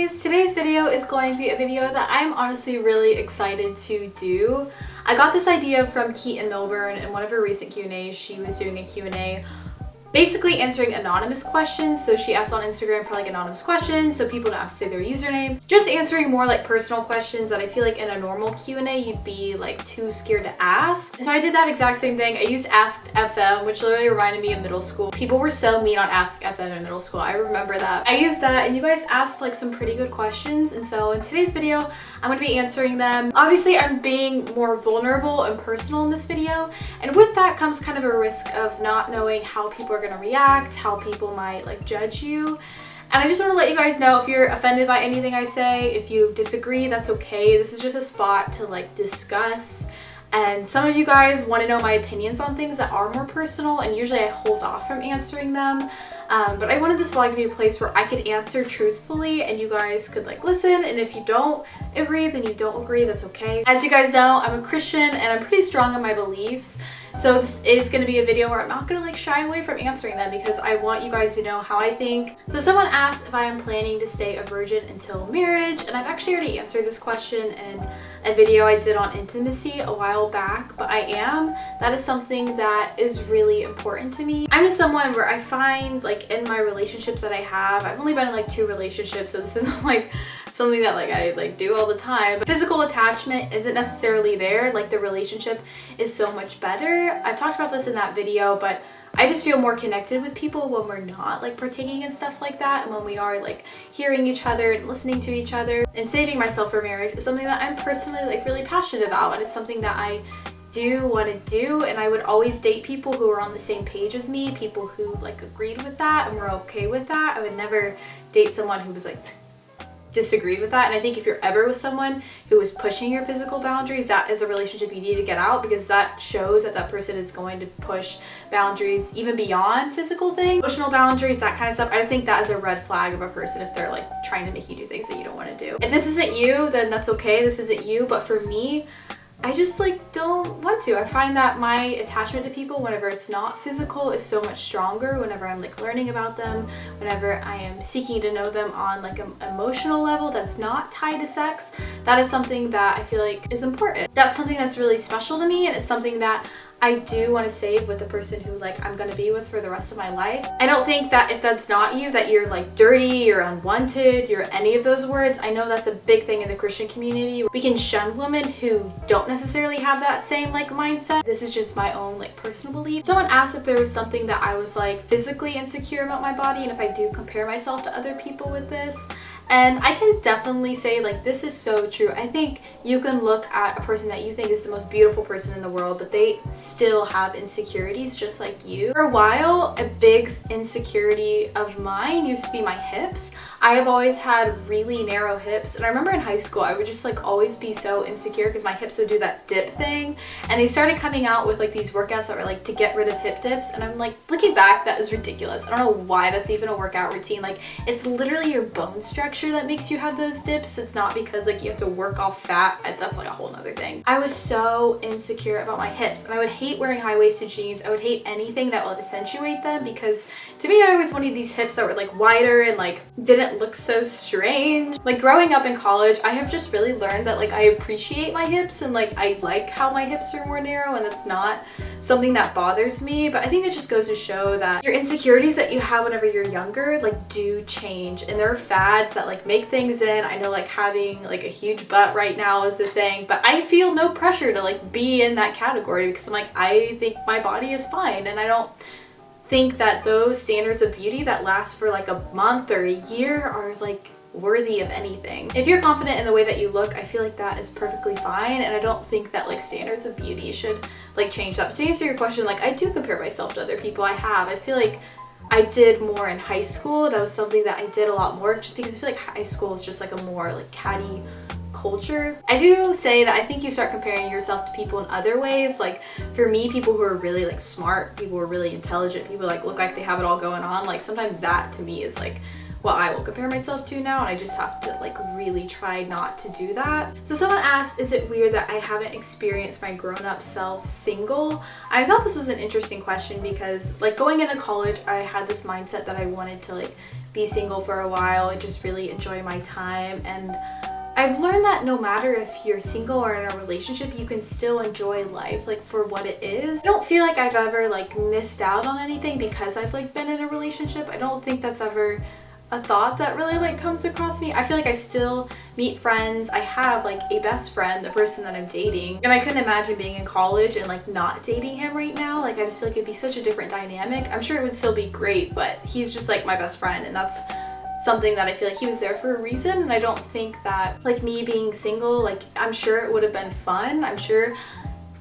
guys! Today's video is going to be a video that I'm honestly really excited to do. I got this idea from Keaton Milburn in one of her recent Q&As. She was doing a Q&A basically answering anonymous questions. So she asked on Instagram for like anonymous questions so people don't have to say their username. Just answering more like personal questions that I feel like in a normal Q&A you'd be like too scared to ask. And so I did that exact same thing. I used Ask FM, which literally reminded me of middle school. People were so mean on Ask FM in middle school. I remember that. I used that and you guys asked like some pretty good questions. And so in today's video, I'm going to be answering them. Obviously, I'm being more vulnerable and personal in this video. And with that comes kind of a risk of not knowing how people are going to react, how people might like judge you. And I just want to let you guys know, if you're offended by anything I say, if you disagree, that's okay. This is just a spot to like discuss. And some of you guys want to know my opinions on things that are more personal, and usually I hold off from answering them. But I wanted this vlog to be a place where I could answer truthfully and you guys could like listen, and if you don't agree, then you don't agree, that's okay. As you guys know, I'm a Christian and I'm pretty strong in my beliefs. So this is going to be a video where I'm not going to like shy away from answering them because I want you guys to know how I think. So someone asked if I am planning to stay a virgin until marriage, and I've actually already answered this question in a video I did on intimacy a while back, but I am. That is something that is really important to me. I'm just someone where I find like in my relationships that I have, I've only been in like 2 relationships, so this isn't like something that like I like do all the time. But physical attachment isn't necessarily there. Like the relationship is so much better. I've talked about this in that video, but I just feel more connected with people when we're not like partaking in stuff like that, and when we are like hearing each other and listening to each other. And saving myself for marriage is something that I'm personally like really passionate about, and it's something that I do want to do, and I would always date people who are on the same page as me, people who like agreed with that and were okay with that. I would never date someone who was like disagreed with that. And I think if you're ever with someone who is pushing your physical boundaries, that is a relationship you need to get out, because that shows that that person is going to push boundaries even beyond physical things, emotional boundaries, that kind of stuff. I just think that is a red flag of a person if they're like trying to make you do things that you don't want to do. If this isn't you, then that's okay. This isn't you. But for me, I just like don't want to. I find that my attachment to people, whenever it's not physical, is so much stronger whenever I'm like learning about them, whenever I am seeking to know them on like an emotional level that's not tied to sex. That is something that I feel like is important. That's something that's really special to me, and it's something that I do want to save with the person who like I'm gonna be with for the rest of my life. I don't think that if that's not you, that you're like dirty, you're unwanted, you're any of those words. I know that's a big thing in the Christian community. We can shun women who don't necessarily have that same like mindset. This is just my own like personal belief. Someone asked if there was something that I was like physically insecure about my body, and if I do compare myself to other people with this. And I can definitely say like this is so true. I think you can look at a person that you think is the most beautiful person in the world, but they still have insecurities just like you. For a while, a big insecurity of mine used to be my hips. I have always had really narrow hips, and I remember in high school I would just like always be so insecure because my hips would do that dip thing, and they started coming out with like these workouts that were like to get rid of hip dips, and I'm like, looking back, that is ridiculous. I don't know why that's even a workout routine. Like, it's literally your bone structure that makes you have those dips. It's not because like you have to work off fat. That's like a whole nother thing. I was so insecure about my hips, and I would hate wearing high-waisted jeans. I would hate anything that would accentuate them, because to me I always wanted these hips that were like wider and like didn't look so strange. Like growing up in college, I have just really learned that like I appreciate my hips, and like I like how my hips are more narrow, and that's not something that bothers me. But I think it just goes to show that your insecurities that you have whenever you're younger like do change, and there are fads that like make things in. I know like having like a huge butt right now is the thing, but I feel no pressure to like be in that category, because I'm like, I think my body is fine, and I don't think that those standards of beauty that last for like a month or a year are like worthy of anything. If you're confident in the way that you look, I feel like that is perfectly fine, and I don't think that like standards of beauty should like change that. But to answer your question, like I do compare myself to other people. I feel like I did more in high school. That was something that I did a lot more, just because I feel like high school is just like a more like catty culture. I do say that I think you start comparing yourself to people in other ways. Like for me, people who are really like smart, people who are really intelligent, people like look like they have it all going on, like sometimes that to me is like what I will compare myself to now, and I just have to like really try not to do that. So someone asked, is it weird that I haven't experienced my grown-up self single? I thought this was an interesting question because like going into college, I had this mindset that I wanted to like be single for a while and just really enjoy my time, and I've learned that no matter if you're single or in a relationship, you can still enjoy life like for what it is. I don't feel like I've ever like missed out on anything because I've like been in a relationship. I don't think that's ever a thought that really like comes across me. I feel like I still meet friends. I have like a best friend, the person that I'm dating, and I couldn't imagine being in college and like not dating him right now. Like I just feel like it'd be such a different dynamic. I'm sure it would still be great, but he's just like my best friend, and that's something that I feel like he was there for a reason. And I don't think that like me being single, like I'm sure it would have been fun, I'm sure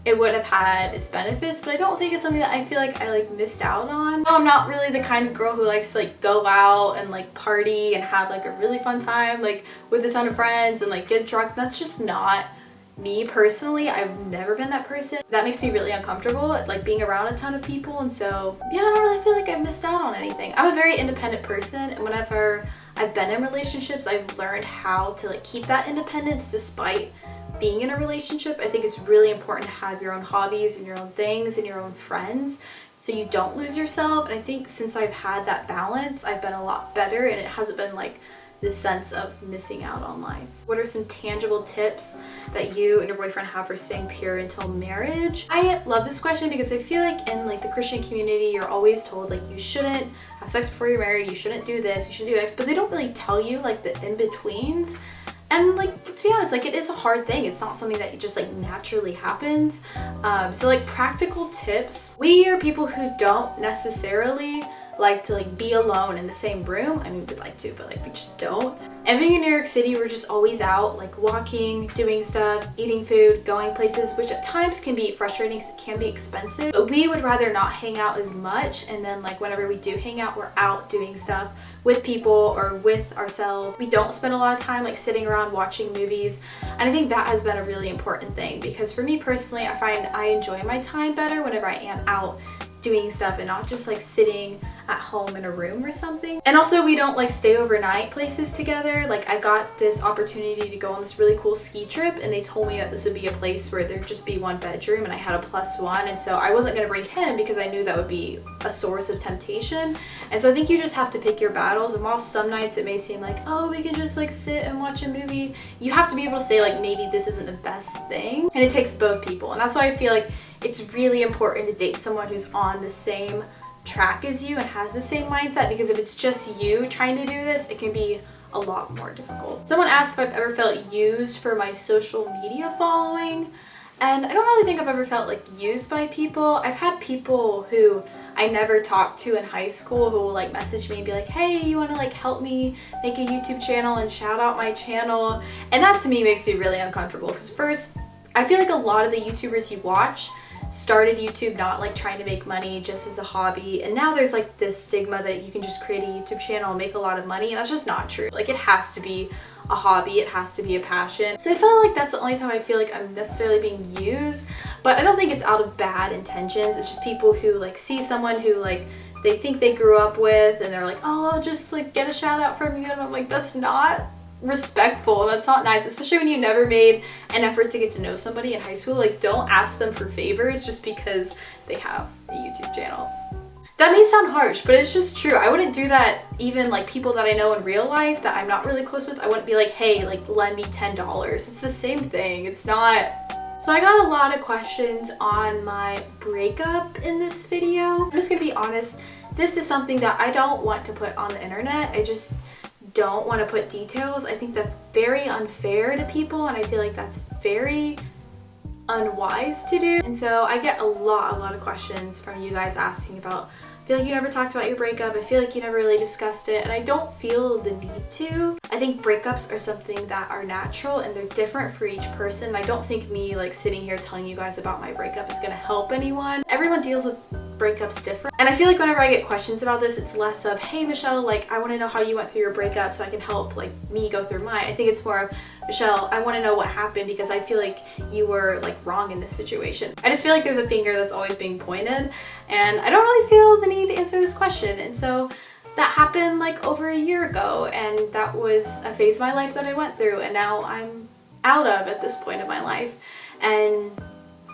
it would have had its benefits, but I don't think it's something that I feel like I like missed out on. No, I'm not really the kind of girl who likes to like go out and like party and have like a really fun time like with a ton of friends and like get drunk. That's just not me personally. I've never been that person. That makes me really uncomfortable, like being around a ton of people. And so yeah, I don't really feel like I've missed out on anything. I'm a very independent person, and whenever I've been in relationships, I've learned how to like keep that independence despite being in a relationship. I think it's really important to have your own hobbies and your own things and your own friends so you don't lose yourself. And I think since I've had that balance, I've been a lot better, and it hasn't been like this sense of missing out on life. What are some tangible tips that you and your boyfriend have for staying pure until marriage? I love this question because I feel like in like the Christian community, you're always told like you shouldn't have sex before you're married, you shouldn't do this, you shouldn't do X, but they don't really tell you like the in-betweens. And like, let's be honest, like it is a hard thing. It's not something that just like naturally happens. So like practical tips, we are people who don't necessarily like to like be alone in the same room. I mean, we'd like to, but like we just don't. And being in New York City, we're just always out like walking, doing stuff, eating food, going places, which at times can be frustrating because it can be expensive. But we would rather not hang out as much, and then like whenever we do hang out, we're out doing stuff with people or with ourselves. We don't spend a lot of time like sitting around watching movies, and I think that has been a really important thing because for me personally, I find I enjoy my time better whenever I am out doing stuff and not just like sitting at home in a room or something. And also we don't like stay overnight places together. Like I got this opportunity to go on this really cool ski trip, and they told me that this would be a place where there'd just be one bedroom and I had a +1, and so I wasn't going to bring him because I knew that would be a source of temptation. And so I think you just have to pick your battles, and while some nights it may seem like, oh, we can just like sit and watch a movie, you have to be able to say like maybe this isn't the best thing, and it takes both people. And that's why I feel like it's really important to date someone who's on the same track as you and has the same mindset, because if it's just you trying to do this, it can be a lot more difficult. Someone asked if I've ever felt used for my social media following, and I don't really think I've ever felt like used by people. I've had people who I never talked to in high school who will like message me and be like, hey, you want to like help me make a YouTube channel and shout out my channel? And that to me makes me really uncomfortable, because first, I feel like a lot of the YouTubers you watch started YouTube not like trying to make money, just as a hobby, and now there's like this stigma that you can just create a YouTube channel and make a lot of money, and that's just not true. Like it has to be a hobby, it has to be a passion. So I feel like that's the only time I feel like I'm necessarily being used, but I don't think it's out of bad intentions. It's just people who like see someone who like they think they grew up with, and they're like, oh, I'll just like get a shout out from you, and I'm like, that's not respectful, that's not nice, especially when you never made an effort to get to know somebody in high school. Like don't ask them for favors just because they have a YouTube channel. That may sound harsh, but it's just true. I wouldn't do that even like people that I know in real life that I'm not really close with. I wouldn't be like, hey, like lend me $10. It's the same thing. It's not. So I got a lot of questions on my breakup in this video. I'm just gonna be honest, this is something that I don't want to put on the internet. I just don't want to put details. I think that's very unfair to people, and I feel like that's very unwise to do. And so I get a lot of questions from you guys asking about, I feel like you never talked about your breakup, I feel like you never really discussed it, and I don't feel the need to. I think breakups are something that are natural and they're different for each person. I don't think me like sitting here telling you guys about my breakup is gonna help anyone. Everyone deals with breakups different, and I feel like whenever I get questions about this, it's less of, hey Michelle, like I want to know how you went through your breakup so I can help like me go through mine. I think it's more of, Michelle, I want to know what happened because I feel like you were like wrong in this situation. I just feel like there's a finger that's always being pointed, and I don't really feel the need to answer this question. And so that happened like over a year ago, and that was a phase of my life that I went through and now I'm out of at this point of my life. And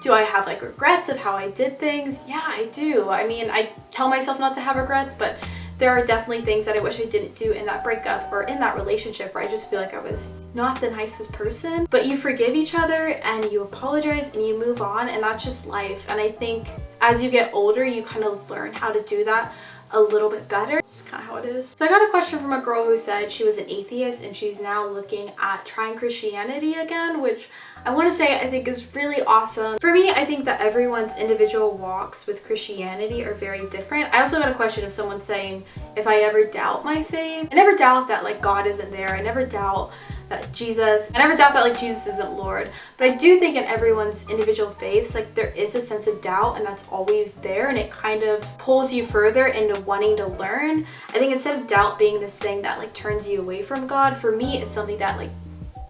do I have like regrets of how I did things? Yeah, I do. I mean, I tell myself not to have regrets, but there are definitely things that I wish I didn't do in that breakup or in that relationship where I just feel like I was not the nicest person. But you forgive each other and you apologize and you move on, and that's just life. And I think as you get older, you kind of learn how to do that a little bit better. It's kind of how it is. So I got a question from a girl who said she was an atheist and she's now looking at trying Christianity again, which I want to say I think is really awesome. For me, I think that everyone's individual walks with Christianity are very different. I also got a question of someone saying if I ever doubt my faith. I never doubt that like God isn't there. I never doubt that Jesus isn't Lord. But I do think in everyone's individual faiths, like there is a sense of doubt, and that's always there, and it kind of pulls you further into wanting to learn. I think instead of doubt being this thing that like turns you away from God, for me it's something that like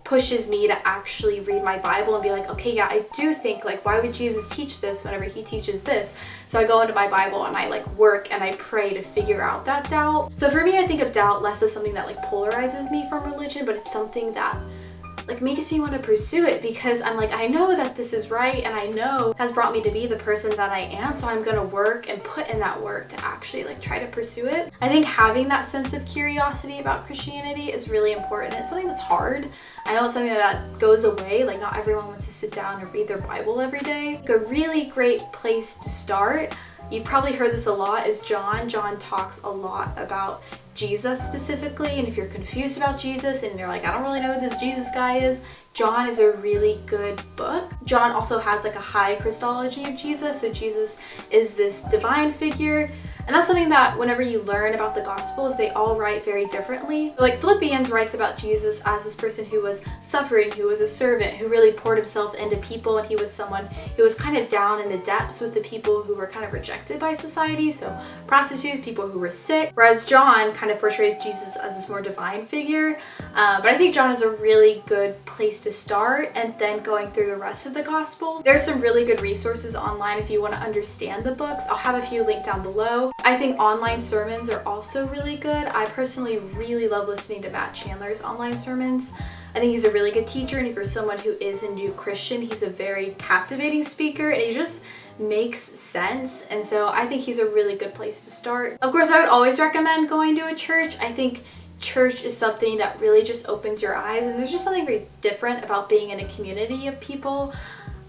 pushes me to actually read my Bible and be like, okay, yeah, I do think like, why would Jesus teach this whenever he teaches this? So I go into my Bible and I like work and I pray to figure out that doubt. So for me, I think of doubt less as something that like polarizes me from religion, but it's something that like makes me want to pursue it, because I'm like, I know that this is right and I know has brought me to be the person that I am, so I'm gonna work and put in that work to actually like try to pursue it. I think having that sense of curiosity about Christianity is really important. It's something that's hard. I know it's something that goes away, like not everyone wants to sit down and read their Bible every day. Like, a really great place to start, you've probably heard this a lot, is John. John talks a lot about Jesus specifically, and if you're confused about Jesus and you're like, I don't really know who this Jesus guy is, John is a really good book. John also has like a high Christology of Jesus, so Jesus is this divine figure. And that's something that whenever you learn about the Gospels, they all write very differently. Like Philippians writes about Jesus as this person who was suffering, who was a servant, who really poured himself into people, and he was someone who was kind of down in the depths with the people who were kind of rejected by society, so prostitutes, people who were sick. Whereas John kind of portrays Jesus as this more divine figure. But I think John is a really good place to start, and then going through the rest of the Gospels. There's some really good resources online if you want to understand the books. I'll have a few linked down below. I think online sermons are also really good. I personally really love listening to Matt Chandler's online sermons. I think he's a really good teacher, and if you're someone who is a new Christian, he's a very captivating speaker, and he just makes sense, and so I think he's a really good place to start. Of course, I would always recommend going to a church. I think church is something that really just opens your eyes, and there's just something very different about being in a community of people.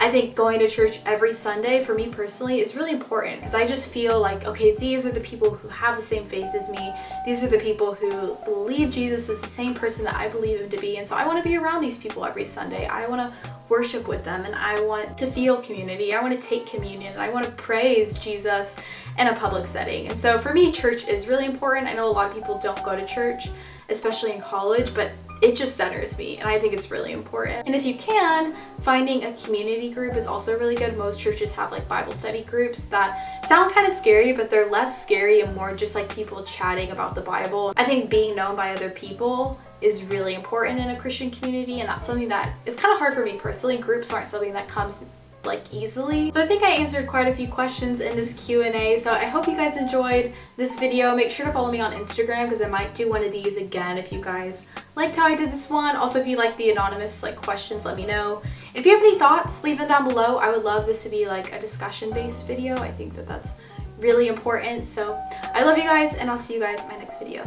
I think going to church every Sunday for me personally is really important, because I just feel like, okay, these are the people who have the same faith as me. These are the people who believe Jesus is the same person that I believe him to be. And so I want to be around these people every Sunday. I want to worship with them, and I want to feel community. I want to take communion, and I want to praise Jesus in a public setting. And so for me, church is really important. I know a lot of people don't go to church, especially in college, but it just centers me, and I think it's really important. And if you can, finding a community group is also really good. Most churches have like Bible study groups that sound kind of scary, but they're less scary and more just like people chatting about the Bible. I think being known by other people is really important in a Christian community, and that's something that is kind of hard for me personally. Groups aren't something that comes like easily. So I think I answered quite a few questions in this Q&A, so I hope you guys enjoyed this video. Make sure to follow me on Instagram, because I might do one of these again if you guys liked how I did this one. Also, if you like the anonymous like questions, let me know. If you have any thoughts, leave them down below. I would love this to be like a discussion based video. I think that that's really important. So I love you guys, and I'll see you guys in my next video.